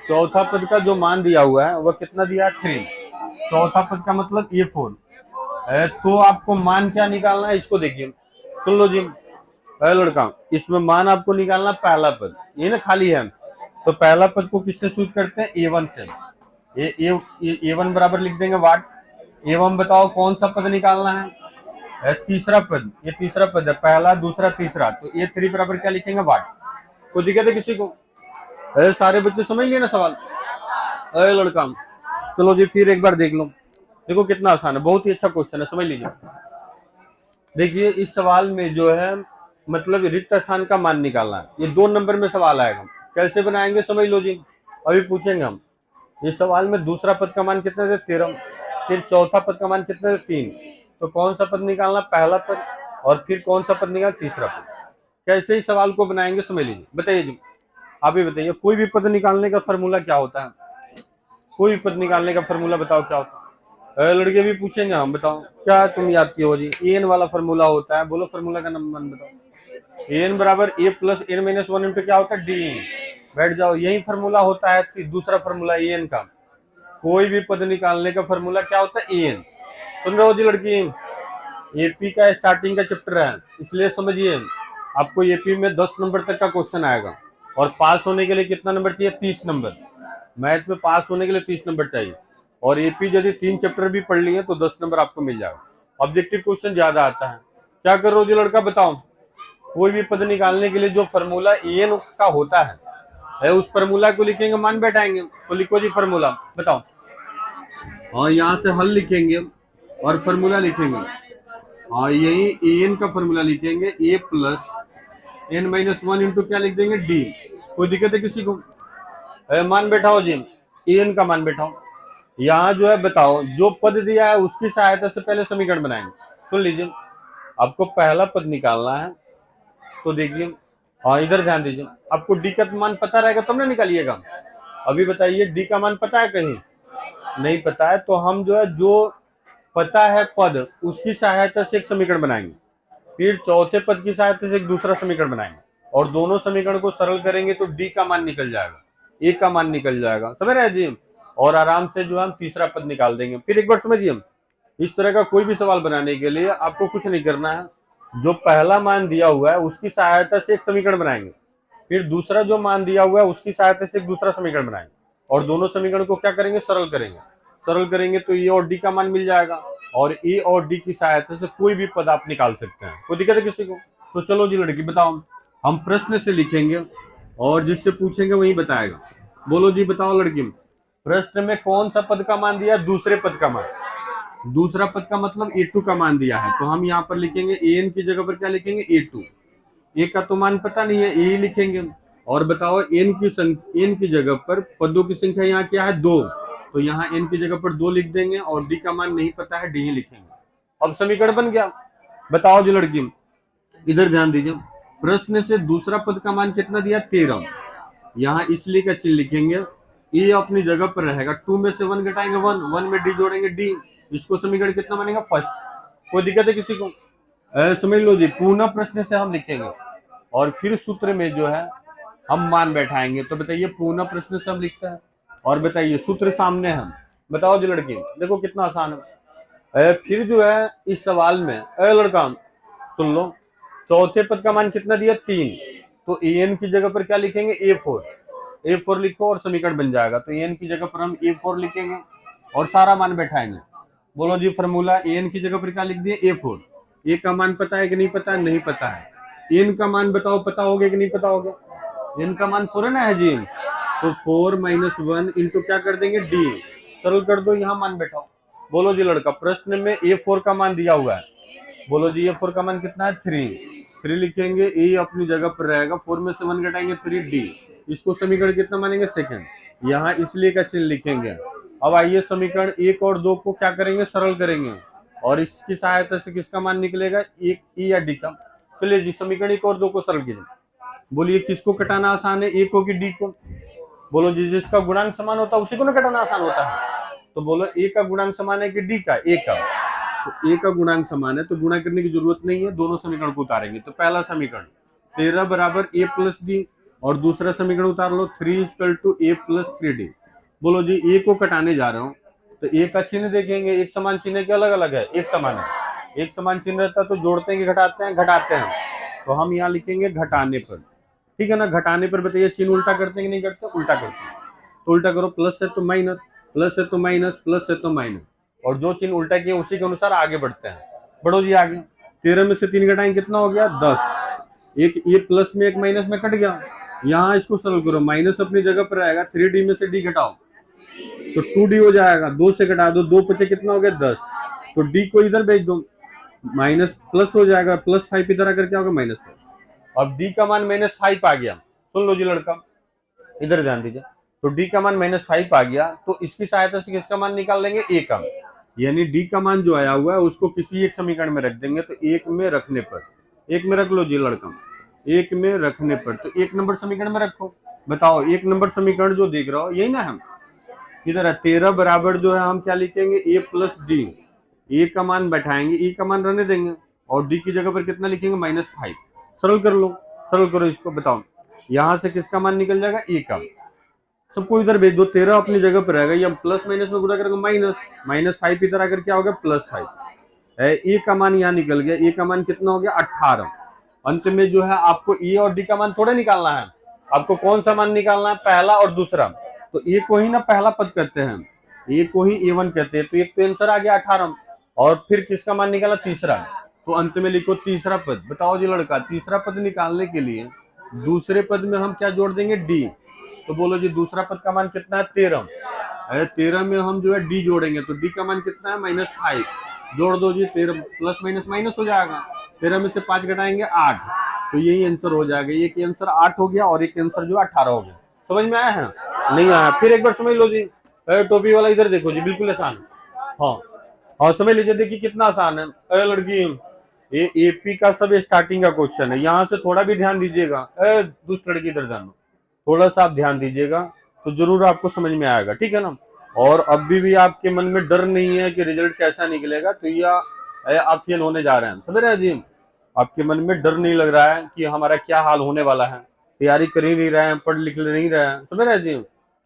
चौथा पद का जो मान दिया हुआ है वह कितना दिया? 3। चौथा पद का मतलब ये 4 है। तो आपको मान क्या निकालना है, इसको देखिए, सुन लो जी। लड़का, इसमें मान आपको निकालना पहला पद, ये ना खाली है, तो पहला पद को किससे सूचित करते हैं? ए1 से। ए1 बराबर लिख देंगे वाट। एवं बताओ कौन सा पद निकालना है? तीसरा पद। ये तीसरा पद है, पहला दूसरा तीसरा, तो ए3 बराबर क्या लिखेंगे? वाट। कोई दिक्कत है किसी को? सारे बच्चे समझ लिए ना सवाल? लड़का, चलो जी फिर एक बार देख लो, देखो कितना आसान है, बहुत ही अच्छा क्वेश्चन है, समझ लीजिए। देखिए इस सवाल में जो है मतलब रिक्त स्थान का मान निकालना है, ये 2 नंबर में सवाल आएगा। कैसे बनाएंगे समझ लो जी, अभी पूछेंगे हम। इस सवाल में दूसरा पद का मान कितना है? 13। फिर चौथा पद का मान कितना है? 3। तो कौन सा पद निकालना? पहला पद। और फिर कौन सा पद निकालना? तीसरा पद। कैसे इस सवाल को बनाएंगे समझ लीजिए, बताइए जी, आप ही बताइए। कोई भी पद निकालने का फॉर्मूला क्या होता है? कोई भी पद निकालने का फॉर्मूला बताओ क्या होता है? लड़के भी पूछेंगे हम, बताओ क्या तुम याद किए हो जी? एन वाला फॉर्मूला होता है, बोलो फॉर्मूला का नंबर बताओ। एन बराबर ए प्लस एन माइनस 1 इंटू क्या होता है? डी। बैठ जाओ, यही फॉर्मूला होता है दूसरा फॉर्मूला एन का। कोई भी पद निकालने का फॉर्मूला क्या होता है? एन। सुन रहे हो जी लड़की? एपी का स्टार्टिंग का चैप्टर है, इसलिए समझिए। आपको एपी में 10 नंबर तक का क्वेश्चन आएगा, और पास होने के लिए कितना नंबर चाहिए? 30 नंबर। मैथ में पास होने के लिए 30 नंबर चाहिए, और एपी यदि 3 चैप्टर भी पढ़ लिए तो 10 नंबर आपको मिल जाएगा। ऑब्जेक्टिव क्वेश्चन ज्यादा आता है। क्या करो जी लड़का, बताओ। कोई भी पद निकालने के लिए जो फॉर्मूला एन का होता है उस फॉर्मूला को लिखेंगे, मान बैठाएंगे। तो लिखो जी फॉर्मूला, बताओ। और यहाँ से हल लिखेंगे और फॉर्मूला लिखेंगे। और यही एन का फॉर्मूला लिखेंगे, a plus n minus one into क्या लिख देंगे? डी। कोई दिक्कत है किसी को? मान बैठाओ जी, एन का मान बैठाओ। यहाँ जो है बताओ, जो पद दिया है उसकी सहायता से पहले समीकरण बनाएंगे। सुन लीजिए, आपको पहला पद निकालना है, तो देखिए, हाँ इधर ध्यान दीजिए। आपको डी का मान पता रहेगा तब ना निकालिएगा। अभी बताइए, डी का मान पता है? कहीं नहीं पता है, तो हम जो है, जो पता है पद, उसकी सहायता से एक समीकरण बनाएंगे, फिर चौथे पद की सहायता से एक दूसरा समीकरण बनाएंगे, और दोनों समीकरण को सरल करेंगे तो डी का मान निकल जाएगा, ए का मान निकल जाएगा। समझ रहे हैं जी? और आराम से जो हम तीसरा पद निकाल देंगे। फिर एक बार समझिए, इस तरह का कोई भी सवाल बनाने के लिए आपको कुछ नहीं करना है। जो पहला मान दिया हुआ है उसकी सहायता से एक समीकरण बनाएंगे, फिर दूसरा जो मान दिया हुआ है उसकी सहायता से एक दूसरा समीकरण बनाएंगे, और दोनों समीकरण को क्या करेंगे? सरल करेंगे। सरल करेंगे तो ए और डी का मान मिल जाएगा, और ए और डी की सहायता से कोई भी पद आप निकाल सकते हैं। कोई दिक्कत है किसी को? तो चलो जी लड़की, बताओ। हम प्रश्न से लिखेंगे और जिससे पूछेंगे वही बताएगा। बोलो जी, बताओ लड़की। प्रश्न में कौन सा पद का मान दिया? दूसरे पद का मान। दूसरा पद का मतलब ए2 का मान दिया है, तो हम यहाँ पर लिखेंगे एन की जगह पर क्या लिखेंगे? ए2। ए का तो मान पता नहीं है, ए ही लिखेंगे। और बताओ, एन की जगह पर पदों की संख्या यहाँ क्या है? 2, तो यहाँ एन की जगह पर 2 लिख देंगे, और डी का मान नहीं पता है, डी ही लिखेंगे। अब समीकरण बन गया। बताओ जी लड़की, इधर ध्यान दीजिए। प्रश्न से दूसरा पद का मान कितना दिया? 13। यहाँ इसलिए का चिन्ह लिखेंगे, ए अपनी जगह पर रहेगा, 2 में से 1 घटाएंगे 1, 1 में डी जोड़ेंगे डी। इसको समीकरण कितना बनेगा? फर्स्ट। कोई दिक्कत है किसी को? समझ लो जी, पूर्ण प्रश्न से हम लिखेंगे, और फिर सूत्र में जो है हम मान बैठाएंगे। तो बताइए, पूर्ण प्रश्न से हम लिखते हैं, और बताइए सूत्र सामने है। बताओ जी लड़की, देखो कितना आसान है। फिर जो है इस सवाल में, लड़का सुन लो, चौथे पद का मान कितना दिया? 3, तो एन की जगह पर क्या लिखेंगे? ए4। ए4 लिखो और समीकरण बन जाएगा। तो एन की जगह पर हम ए4 लिखेंगे और सारा मान बैठाएंगे। बोलो जी फॉर्मूला, एन की जगह पर क्या लिख दिए? ए4। ए का मान पता है कि नहीं पता है? नहीं पता है। एन का मान बताओ, पता होगा कि नहीं पता होगा? एन का मान 4 है ना, है जी। तो 4 माइनस 1 इंटू क्या कर देंगे? डी। सरल कर दो, यहाँ मान बैठाओ। बोलो जी लड़का, प्रश्न में ए4 का मान दिया हुआ है। बोलो जी, ए4 का मान कितना है? 3 लिखेंगे, ए अपनी जगह पर रहेगा, 4 में से 1 घटाएंगे 3, डी। इसको समीकरण कितना मानेंगे? सेकंड। यहाँ इसलिए का चिन्ह लिखेंगे। अब आइए समीकरण 1 और 2 को क्या करेंगे? सरल करेंगे, और इसकी सहायता से किसका मान निकलेगा? एक ई या डी का। चलिए जी, समीकरण 1 और 2 को सरल कीजिए। बोलिए, किसको कटाना आसान है? ए को कि डी को? बोलो जी, जिसका गुणांक समान होता है उसी को ना कटाना आसान होता है। तो बोलो, ए का गुणांक समान है कि डी का? ए का। तो ए का गुणांक समान है तो गुणा करने की जरूरत नहीं है, दोनों समीकरण को उतारेंगे। तो पहला समीकरण 13 बराबर ए प्लस डी, और दूसरा समीकरण उतार लो, 3 इक्वल टू ए प्लस 3डी। बोलो जी, ए को कटाने जा रहा हूँ, तो ए का चिन्ह देखेंगे, एक समान चिन्ह के अलग अलग है, एक समान है। एक समान चिन्ह रहता है तो जोड़ते हैं कि घटाते हैं? घटाते हैं। तो हम यहाँ लिखेंगे घटाने पर, ठीक है ना। घटाने पर बताइए, चिन्ह उल्टा करते हैं कि नहीं करते? उल्टा करते हैं। तो उल्टा करो, प्लस है तो माइनस, प्लस है तो माइनस, प्लस है तो माइनस, और जो चिन्ह उल्टा किए उसी के अनुसार आगे बढ़ते हैं। बढ़ो जी आगे। 13 में से 3 घटाएंगे, कितना हो गया? 10। एक ये प्लस में एक माइनस में कट गया। यहाँ इसको सरल करो, माइनस अपनी जगह पर आएगा, 3d में से डी घटाओ तो 2d हो जाएगा। 2 से घटा दो, 2 बचे, कितना हो गया? 10। तो डी को इधर भेज दो, माइनस प्लस हो जाएगा, +5 इधर आकर क्या होगा? -5। अब डी का मान -5 आ गया। सुन लो जी लड़का, इधर ध्यान दीजिए। तो डी का मान -5 आ गया, तो इसकी सहायता से किसका मान निकाल लेंगे? ए का। यानी डी का मान जो आया हुआ है उसको किसी एक समीकरण में रख देंगे। तो एक में रखने पर, एक में रख लो जी लड़का, एक में रखने पर, तो 1 नंबर समीकरण में रखो। बताओ, 1 नंबर समीकरण जो देख रहा हो यही ना हम इधर है। 13 बराबर जो है हम क्या लिखेंगे? A plus D. ए का मान बैठाएंगे, ई का मान रहने देंगे, और डी की जगह पर कितना लिखेंगे? -5। सरल कर लो, सरल करो इसको। बताओ, यहाँ से किसका मान निकल जाएगा? ए का। सबको इधर भेज दो, 13 अपनी जगह पर रहेगा, ये हम प्लस माइनस में गुणा करेंगे, -5 इधर आकर क्या हो गया? +5। ए का मान यहाँ निकल गया, ए का मान कितना हो गया? 18। अंत में जो है आपको ए और डी का मान थोड़ा निकालना है, आपको कौन सा मान निकालना है, पहला और दूसरा। तो ए को ही ना पहला पद कहते हैं, ए को ही A1 कहते हैं। तो एक तो आंसर आ गया 18, और फिर किसका मान निकाला, तीसरा। तो अंत में लिखो तीसरा पद। बताओ जी लड़का, तीसरा पद निकालने के लिए दूसरे पद में हम क्या जोड़ देंगे, डी। तो बोलो जी दूसरा पद का मान कितना है, 13। 13 में हम जो है डी जोड़ेंगे, तो डी का मान कितना है, -5। जोड़ दो जी, 13 प्लस माइनस माइनस हो जाएगा, 13 में से 5 घटाएंगे 8। तो यही आंसर हो जाएगा, एक आंसर 8 हो गया और एक आंसर जो 18 हो गया। समझ में आया है, नहीं आया फिर एक बार समझ लो जी। टोपी वाला इधर देखो जी, बिल्कुल आसान। हाँ हाँ समझ लीजिए, देखिए कितना आसान है। अरे लड़की, ये एपी का सब स्टार्टिंग का क्वेश्चन है, यहाँ से थोड़ा भी ध्यान दीजिएगा। दूसरी लड़की इधर जानो, थोड़ा सा आप ध्यान दीजिएगा तो जरूर आपको समझ में आएगा, ठीक है ना। और अभी भी आपके मन में डर नहीं है कि रिजल्ट कैसा निकलेगा, तो यह आप फेल होने जा रहे हैं, समझ रहे हैं जी। आपके मन में डर नहीं लग रहा है कि हमारा क्या हाल होने वाला है, तैयारी कर ही नहीं रहे हैं, पढ़ लिख नहीं रहे हैं, समझ रहे हैं जी।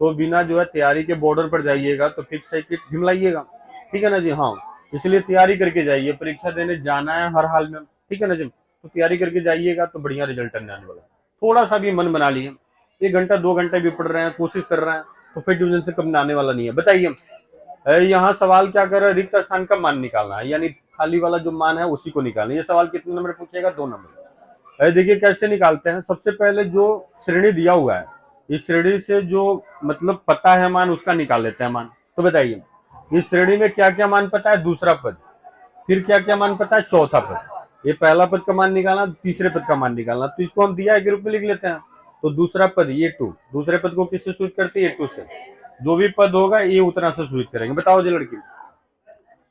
तो बिना जो है तैयारी के बॉर्डर पर जाइएगा तो फिक्स है कि ढिमलाइएगा, ठीक है ना जी। हाँ इसलिए तैयारी करके जाइए, परीक्षा देने जाना है हर हाल में, ठीक है ना जी। तो तैयारी करके जाइएगा तो बढ़िया रिजल्ट आने वाला। थोड़ा सा भी मन बना लिए, 1 घंटा 2 घंटे भी पढ़ रहे हैं, कोशिश कर रहे हैं, तो फिर डिवीजन से कम आने वाला नहीं है। बताइए यहाँ सवाल क्या कर रहा है, रिक्त स्थान का मान निकालना है, यानी खाली वाला जो मान है उसी को निकालना है। ये सवाल कितने नंबर पूछेगा, 2 नंबर। देखिए कैसे निकालते हैं। सबसे पहले जो श्रेणी दिया हुआ है, इस श्रेणी से जो मतलब पता है मान, उसका निकाल लेते हैं मान। तो बताइए इस श्रेणी में क्या क्या मान पता है, दूसरा पद, फिर क्या क्या मान पता है, चौथा पद। ये पहला पद का मान निकालना, तीसरे पद का मान निकालना, तो इसको हम दिया है ग्रुप में लिख लेते हैं। तो दूसरा पद A2, दूसरे पद को किससे सूचित करते हैं, A2 से। जो भी पद होगा ये उतना से सूचित करेंगे। बताओ जी लड़की,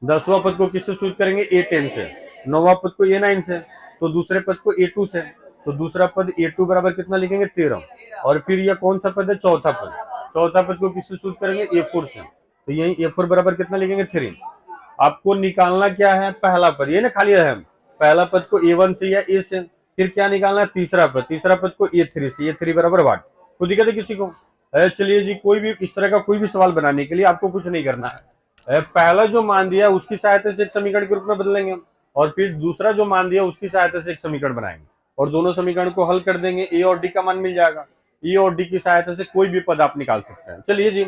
10वां पद को किससे सूचित करेंगे, A10 से। 9वां पद को A9 से, तो दूसरे पद को A2 से। तो दूसरा पद A2 बराबर कितना लिखेंगे, 13। और फिर यह कौन सा पद है, चौथा पद। चौथा पद को किससे सूचित करेंगे, A4 से। तो यही A4 बराबर कितना लिखेंगे, 3। आपको निकालना क्या है, पहला पद, ये ना खाली है, पहला पद को A1 से या A से। फिर क्या निकालना है, तीसरा पद, तीसरा पद को A3 से। A3 बराबर 1। कोई दिक्कत है किसी को। चलिए जी, कोई भी इस तरह का कोई भी सवाल बनाने के लिए आपको कुछ नहीं करना है। पहला जो मान दिया उसकी सहायता से एक समीकरण के रूप में बदलेंगे, और फिर दूसरा जो मान दिया उसकी सहायता से एक समीकरण बनाएंगे, और दोनों समीकरण को हल कर देंगे, ए और डी का मान मिल जाएगा। ए और डी की सहायता से कोई भी पद आप निकाल सकते हैं। चलिए जी,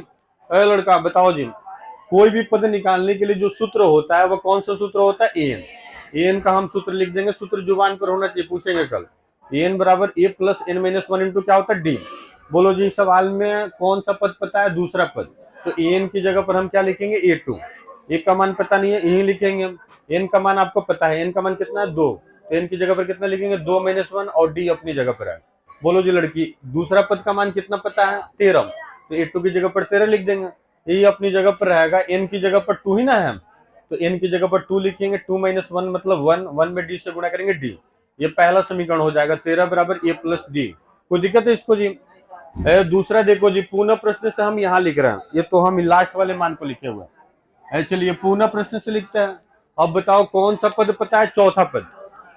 लड़का बताओ जी, कोई भी पद निकालने के लिए जो सूत्र होता है वह कौन सा सूत्र होता है, एन। एन का हम सूत्र लिख देंगे, सूत्र जुबान पर होना चाहिए, पूछेंगे कल। एन बराबर A plus N minus 1 into क्या होता है, डी। बोलो जी सवाल में कौन सा पद पता है, दूसरा पद। तो एन की जगह पर हम क्या लिखेंगे, A2। ए का मान पता नहीं है, यही लिखेंगे। एन का मान आपको पता है, एन का मान कितना है, 2। तो एन की जगह पर कितना लिखेंगे, 2 माइनस 1, और डी अपनी जगह पर है। बोलो जी लड़की, दूसरा पद का मान कितना पता है, 13। तो A2 की जगह पर 13 लिख देंगे, यही अपनी जगह पर रहेगा। एन की जगह पर 2 ही ना है, तो एन की जगह पर 2 लिखेंगे। 2 माइनस 1 मतलब 1, 1 में डी से गुणा करेंगे, डी। ये पहला समीकरण हो जाएगा, 13 बराबर A प्लस डी। कोई दिक्कत है इसको जी। दूसरा देखो जी, पुनः प्रश्न से हम यहाँ लिख रहे हैं, ये तो हम लास्ट वाले मान को लिखे हुए हैं। चलिए पुनः प्रश्न से लिखते हैं। अब बताओ कौन सा पद पता है, चौथा पद।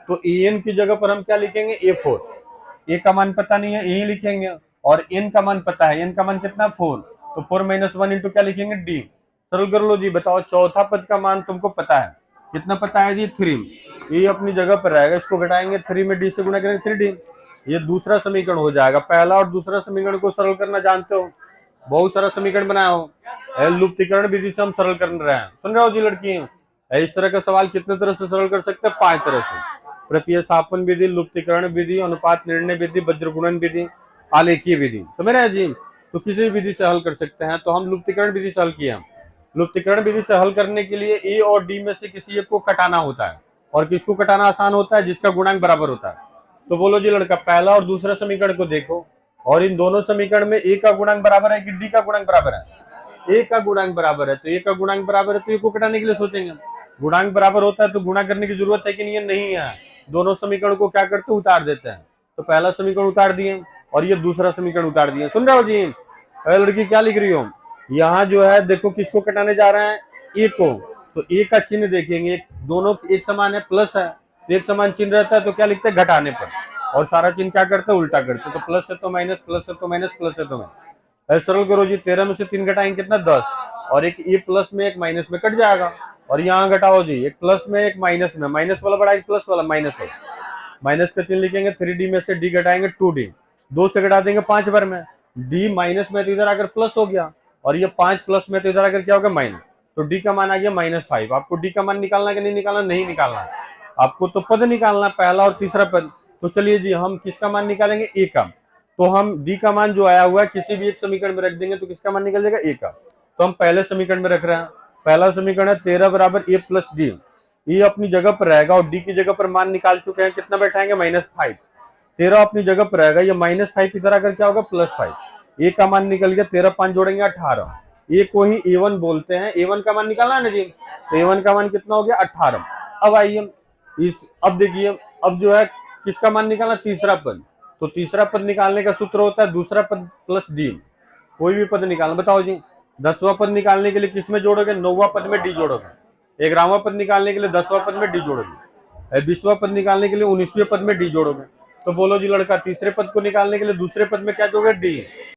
तो एन की जगह पर हम क्या लिखेंगे, A4। ए का मान पता नहीं है, यही लिखेंगे। और एन का मान पता है, एन का मान कितना, 4। तो 4 माइनस 1 इंटू क्या लिखेंगे, डी। सरल कर लो जी। बताओ चौथा पद का मान तुमको पता है, कितना पता है जी, 3। ये अपनी जगह पर रहेगा, इसको घटाएंगे, 3 में डी से गुणा करेंगे, 3D। ये दूसरा समीकरण हो जाएगा। पहला और दूसरा समीकरण को सरल करना जानते हो, बहुत सारा समीकरण बनाया हो। लुप्तीकरण विधि से हम सरल कर रहे हैं, सुन रहे हो जी लड़की। इस तरह का सवाल कितने तरह से सरल कर सकते हैं, 5 तरह से। प्रतिस्थापन विधि, लुप्तीकरण विधि, अनुपात निर्णय विधि, वज्रगुणन विधि, आलेखीय विधि, समझ रहे हैं जी। तो किसी भी विधि से हल कर सकते हैं। तो हम लुप्तीकरण विधि से हल किए हैं। लुप्तीकरण विधि से हल करने के लिए ए और डी में से किसी एक को कटाना होता है, और किसको कटाना आसान होता है, जिसका गुणांक बराबर होता है। तो बोलो जी लड़का, पहला और दूसरा समीकरण को देखो, और इन दोनों समीकरण में ए का गुणांक बराबर है कि डी का गुणांक बराबर है, ए का गुणांक बराबर है। तो ए का गुणांक बराबर है, तो ए को कटाने के लिए सोचेंगे। गुणांक बराबर होता है तो गुणा करने की जरूरत है कि नहीं है। दोनों समीकरण को क्या करते हैं, उतार देते हैं। तो पहला समीकरण उतार दिए और ये दूसरा समीकरण उतार दिए। सुन रहे हो जी, लड़की क्या लिख रही हो, यहाँ जो है देखो किसको कटाने जा रहे हैं, ए को। तो ए का चिन्ह देखेंगे, दोनों एक समान है, प्लस है, तो एक समान चिन्ह रहता है तो क्या लिखते हैं, घटाने पर। और सारा चिन्ह क्या करते हैं, उल्टा करते हैं। तो प्लस है तो माइनस, प्लस है तो माइनस, प्लस है तो माइनस। सरल करो जी, 13 में से 3 घटाएंगे कितना, 10। और एक ए प्लस में एक माइनस में कट जाएगा। और यहाँ घटाओ जी, एक प्लस में एक माइनस में, माइनस वाला बढ़ा प्लस वाला माइनस वाला। माइनस का चिन्ह लिखेंगे, 3D में से D घटाएंगे 2D, 2 से घटा देंगे 5 बार में, D माइनस में तो इधर आकर प्लस हो गया, और ये 5 प्लस में तो इधर आकर क्या होगा माइनस, तो D का मान आ गया -5। आपको D का मान निकालना है कि नहीं निकालना? नहीं निकालना है, आपको तो पद निकालना, पहला और तीसरा पद। तो चलिए जी, हम किसका मान निकालेंगे? A का। तो हम D का मान जो आया हुआ है किसी भी एक समीकरण में रख देंगे तो किसका मान निकल जाएगा? A का। तो हम पहले समीकरण में रख रहे हैं, पहला समीकरण है 13 बराबर A प्लस D। ये अपनी जगह पर रहेगा और D की जगह पर मान निकाल चुके हैं, कितना बैठाएंगे? -5। 13 अपनी जगह पर रहेगा, ये -5 इधर आकर क्या होगा? +5। A का मान निकल गया, 13 5 जोड़ेंगे 18। A को ही A1 बोलते हैं, A1 का मान निकालना है ना जी, तो A1 का मान कितना हो गया? 18। अब आइए अब देखिए, अब जो है किसका मान निकालना? तीसरा पद। तो तीसरा पद निकालने का सूत्र होता है दूसरा पद प्लस D। कोई भी पद निकालना, बताओ जी। 10वां पद निकालने के लिए किसमें जोड़ोगे? 9वां पद में D जोड़ोगे। 11वां पद निकालने के लिए 10वां पद में D जोड़ोगे। 20वां पद निकालने के लिए 19वें पद में D जोड़ोगे। तो बोलो जी लड़का, तीसरे पद को निकालने के लिए दूसरे पद में क्या जोड़ोगे? D।